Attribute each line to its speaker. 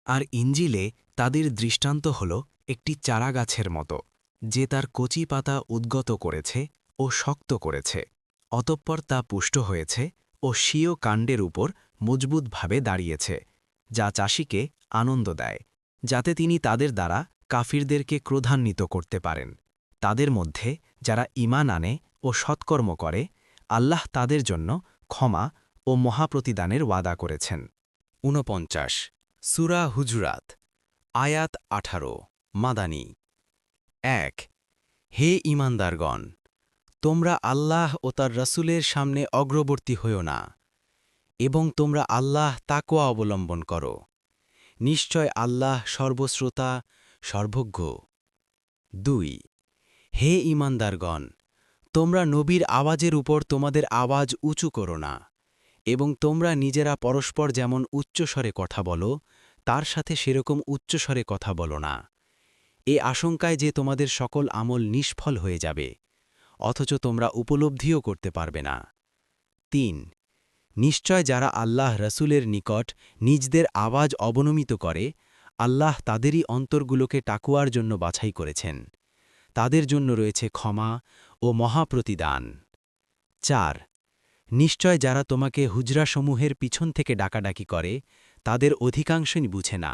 Speaker 1: আর ইঞ্জিলে তাদের দৃষ্টান্ত হল একটি চারাগাছের মতো, যে তার কচি পাতা উদ্গত করেছে ও শক্ত করেছে, অতঃপর তা পুষ্ট হয়েছে ও স্বীয় কাণ্ডের উপর মজবুতভাবে দাঁড়িয়েছে, যা চাষিকে আনন্দ দেয়, যাতে তিনি তাদের দ্বারা কাফিরদেরকে ক্রোধান্বিত করতে পারেন। তাদের মধ্যে যারা ঈমান আনে ও সৎকর্ম করে, আল্লাহ তাদের জন্য ক্ষমা ও মহাপ্রতিদানের ওয়াদা করেছেন। ৪৯ সূরা হুজরাত আয়াত ১৮ মাদানী। ১ হে ঈমানদারগণ, তোমরা আল্লাহ ও তার রাসূলের সামনে অগ্রবর্তী হইও না, এবং তোমরা আল্লাহ তাকওয়া অবলম্বন করো। নিশ্চয় আল্লাহ সর্বশ্রোতা, সর্বজ্ঞ। ২ হে ঈমানদারগণ, তোমরা নবীর আওয়াজের উপর তোমাদের আওয়াজ উঁচু করো না, এবং তোমরা নিজেরা পরস্পর যেমন উচ্চস্বরে কথা বলো, তার সাথে সেরকম উচ্চস্বরে কথা বলো না, এ আশঙ্কায় যে তোমাদের সকল আমল নিষ্ফল হয়ে যাবে, অথচ তোমরা উপলব্ধিও করতে পারবে না। ৩ নিশ্চয় যারা আল্লাহ রাসূলের নিকট নিজদের আওয়াজ অবনমিত করে, আল্লাহ তাদেরই অন্তরগুলোকে তাকওয়ার জন্য বাছাই করেছেন। তাদের জন্য রয়েছে ক্ষমা ও মহাপ্রতিদান। ৪ নিশ্চয় যারা তোমাকে হুজরাসমূহের পিছন থেকে ডাকাডাকি করে, তাদের অধিকাংশই বুঝে না।